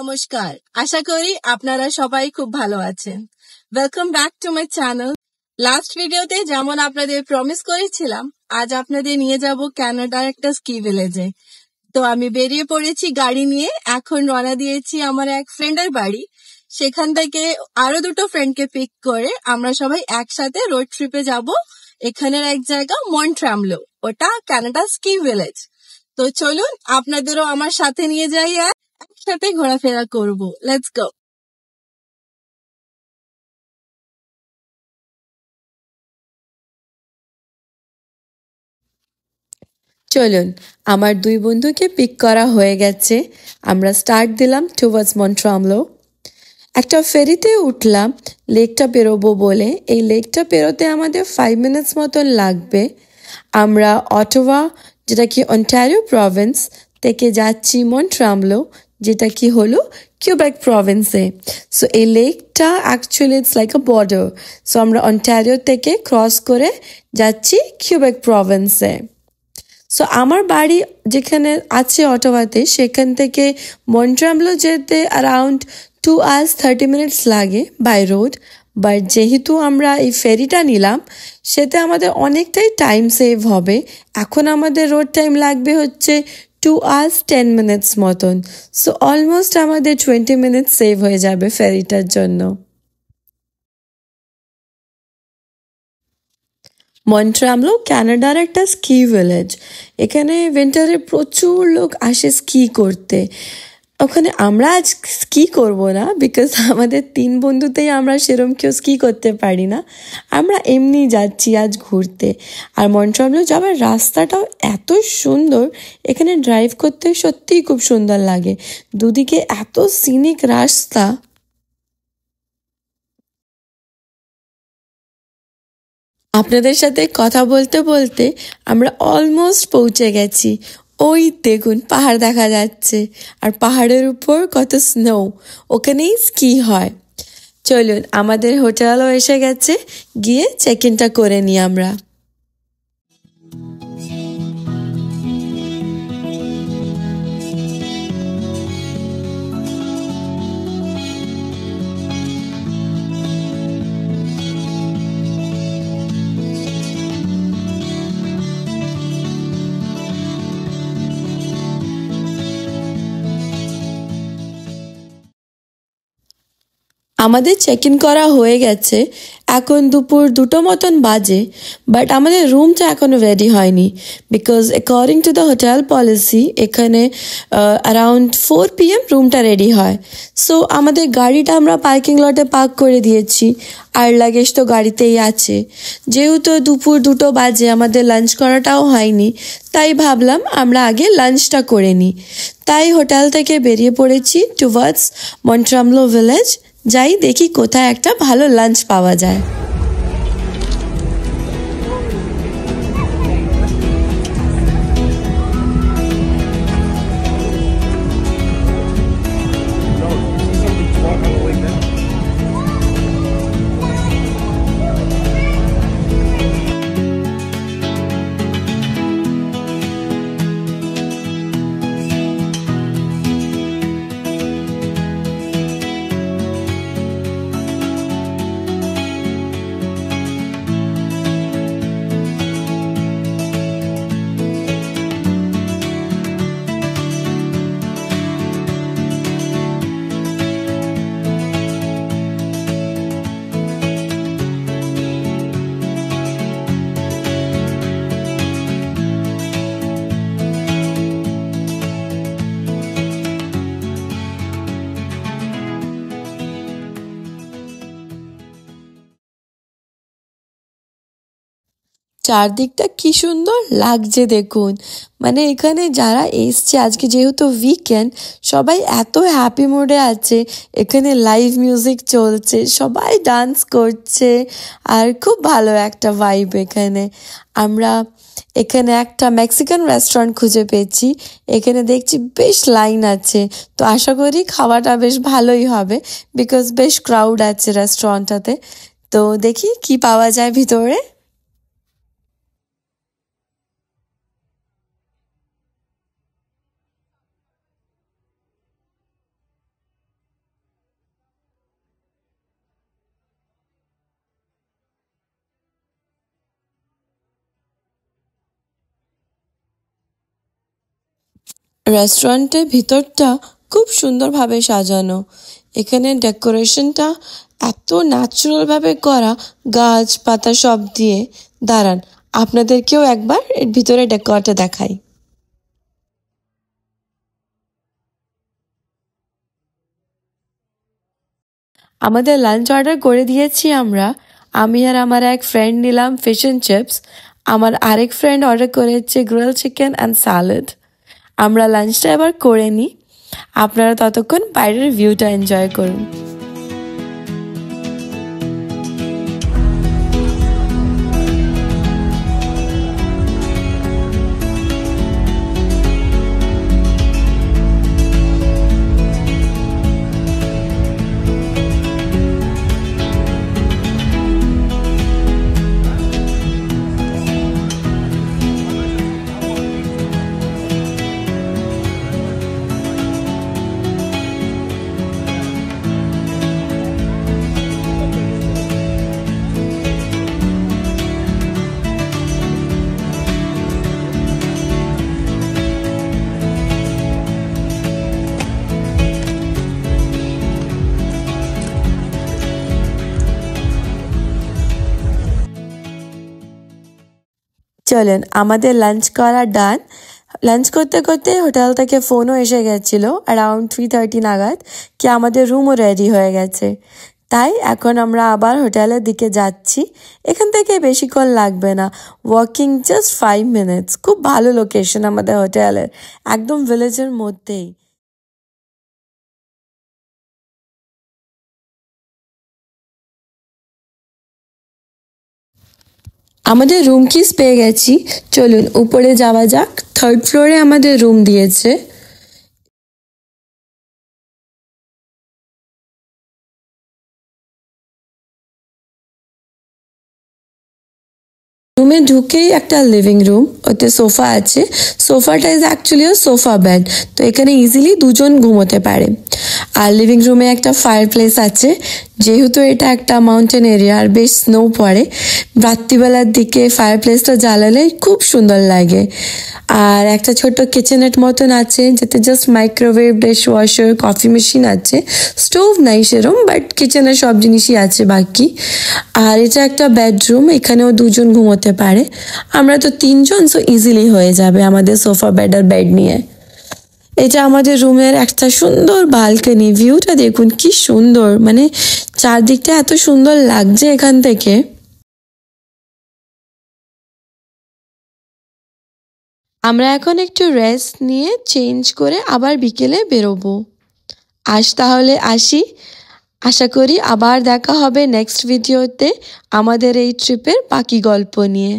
নমস্কার, আশা করি আপনারা সবাই খুব ভালো আছেন। Welcome back to my channel. Last ভিডিওতে যেমন আপনাদের প্রমিস করেছিলাম, আজ আপনাদের নিয়ে যাব কানাডার একটা স্কি ভিলেজে। তো আমি বেরিয়ে পড়েছি গাড়ি নিয়ে। এখন রওনা দিয়েছি আমার এক ফ্রেন্ডের বাড়ি। সেখান থেকে আরো দুটো ফ্রেন্ডকে পিক করে আমরা সবাই একসাথে রোড ট্রিপে যাব এখানের এক জায়গা মন্ট্রামলো, ওটা কানাডা স্কি ভিলেজ। তো চলুন আপনাদেরও আমার সাথে নিয়ে যাই আর একসাথে ঘোরাফেরা করব। Let's go. চলুন, আমার দুই বন্ধুকে পিক করা হয়ে গেছে। আমরা স্টার্ট দিলাম টুয়ার্ডস মন্ট্রামলো। একটা ফেরিতে উঠলাম লেকটা পেরোবো বলে। এই লেকটা পেরোতে আমাদের 5 মিনিটস মতন লাগবে। আমরা অটোয়া, যেটা কি অন্টারিও প্রভিন্স থেকে যাচ্ছি মন্ট্রামলো, যেটা কি হলো কিউবেক প্রভিন্সে। সো এই লেকটা actually it's like a border. So আমরা অন্টারিও থেকে ক্রস করে যাচ্ছি কিউবেক প্রভিন্সে। সো আমার বাড়ি যেখানে আছে অটোয়াতে, সেখান থেকে মন্ট্রামলো যেতে অ্যারাউন্ড 2 hours 30 minutes লাগে বাই রোড। বাট যেহেতু আমরা এই ফেরিটা নিলাম, সেতে আমাদের অনেকটাই টাইম সেভ হবে। এখন আমাদের রোড টাইম লাগবে হচ্ছে 2 hours 10 minutes মতন। সো অলমোস্ট আমাদের 20 minutes সেভ হয়ে যাবে ফেরিটার জন্য। মন্ট্রামলো কানাডার একটা স্কি ভিলেজ। এখানে উইন্টারে প্রচুর লোক আসে স্কি করতে। ওখানে আমরা আজ স্কি করব না, বিকজ আমাদের 3 বন্ধুতেই আমরা সেরম কেউ স্কি করতে পারি না। আমরা এমনি যাচ্ছি আজ ঘুরতে। আর মন্ট্রামলো যাওয়ার রাস্তাটাও এত সুন্দর, এখানে ড্রাইভ করতে সত্যিই খুব সুন্দর লাগে। দুদিকে এত সিনিক রাস্তা। আপনাদের সাথে কথা বলতে বলতে আমরা অলমোস্ট পৌঁছে গেছি। ওই দেখুন পাহাড় দেখা যাচ্ছে, আর পাহাড়ের উপর কত স্নো, ওখানেই স্কি হয়। চলুন, আমাদের হোটেলও এসে গেছে, গিয়ে চেক ইনটা করে নিই আমরা। আমাদের চেক ইন করা হয়ে গেছে। এখন দুপুর 2টো মতন বাজে, বাট আমাদের রুমটা এখনো রেডি হয়নি, because according to the hotel policy এখানে অ্যারাউন্ড 4 PM রুমটা রেডি হয়। সো আমাদের গাড়িটা আমরা পার্কিং লটে পার্ক করে দিয়েছি, আর লাগেজ তো গাড়িতেই আছে। যেহেতু দুপুর 2টো বাজে, আমাদের লাঞ্চ করাটাও হয়নি, তাই ভাবলাম আমরা আগে লাঞ্চটা করে নিই। তাই হোটেল থেকে বেরিয়ে পড়েছি টুয়ার্ডস মন্ট্রামলো ভিলেজ। যাই দেখি কোথায় একটা ভালো লাঞ্চ পাওয়া যায়। চারদিকটা কি সুন্দর লাগছে দেখুন। মানে এখানে যারা এসছে আজকে, যেহেতু উইকেন্ড, সবাই এত হ্যাপি মুডে আছে। এখানে লাইভ মিউজিক চলছে, সবাই ডান্স করছে, আর খুব ভালো একটা ভাইব এখানে। আমরা এখানে একটা মেক্সিকান রেস্টুরেন্ট খুঁজে পেয়েছি। এখানে দেখছি বেশ লাইন আছে, তো আশা করি খাওয়াটা বেশ ভালোই হবে, বিকজ বেশ ক্রাউড আছে রেস্টুরেন্টটাতে। তো দেখি কি পাওয়া যায় ভিতরে। রেস্টুরেন্টের ভিতরটা খুব সুন্দরভাবে সাজানো। এখানে ডেকোরেশনটা এত ন্যাচারাল ভাবে করা, গাছ পাতা সব দিয়ে। দাঁড়ান, আপনাদেরকেও একবার এর ভিতরে ডেকোরটা দেখাই। আমাদের লাঞ্চ অর্ডার করে দিয়েছি আমরা। আমি আর আমার এক ফ্রেন্ড নিলাম ফিশ অ্যান্ড চিপস। আমার আরেক ফ্রেন্ড অর্ডার করেছে গ্রিল চিকেন অ্যান্ড স্যালাড। আমরা লাঞ্চটা এবার করে নিই, আপনারা ততক্ষণ বাইরের ভিউটা এনজয় করুন। চলেন, আমাদের লাঞ্চ করা ডান। লাঞ্চ করতে করতে হোটেল থেকে ফোনও এসে গেছিল অ্যারাউন্ড 3:30 নাগাদ কি আমাদের রুমও রেডি হয়ে গেছে। তাই এখন আমরা আবার হোটেলের দিকে যাচ্ছি। এখান থেকে বেশিক্ষণ লাগবে না, ওয়াকিং জাস্ট 5 মিনিটস। খুব ভালো লোকেশন আমাদের হোটেলের, একদম ভিলেজের মধ্যেই। আমাদের রুম কিস পেয়ে গেছি, চলুন উপরে যাওয়া যাক। 3rd ফ্লোরে আমাদের রুম দিয়েছে। রুমে ঢুকেই একটা লিভিং রুম, ওতে সোফা আছে। সোফাটা ইজ অ্যাকচুয়ালি সোফা বেড, তো এখানে ইজিলি দুজন ঘুমোতে পারে। আর লিভিং রুমে একটা ফায়ার প্লেস আছে, যেহেতু এটা একটা মাউন্টেন এরিয়া আর বেশ স্নো পড়ে, রাত্রিবেলার দিকে ফায়ার প্লেসটা জ্বালালে খুব সুন্দর লাগে। আর একটা ছোট্ট কিচেনেট মতন আছে, যেতে just microwave, dish washer, coffee machine আছে। স্টোভ নাই সেরম, বাট কিচেনের সব জিনিসই আছে বাকি। আর এটা একটা বেডরুম, এখানেও দুজন ঘুমোতে পারে। আমরা তো 3 জন, সো ইজিলি হয়ে যাবে আমাদের সোফা বেড আর বেড নিয়ে। এটা আমাদের রুমের একটা সুন্দর বালকনি। ভিউটা দেখুন কি সুন্দর, মানে চারদিকটা এত সুন্দর লাগছে এখান থেকে। আমরা এখন একটু রেস্ট নিয়ে চেঞ্জ করে আবার বিকেলে বেরোবো। আজ তাহলে আসি, আশা করি আবার দেখা হবে নেক্সট ভিডিওতে আমাদের এই ট্রিপের বাকি গল্প নিয়ে।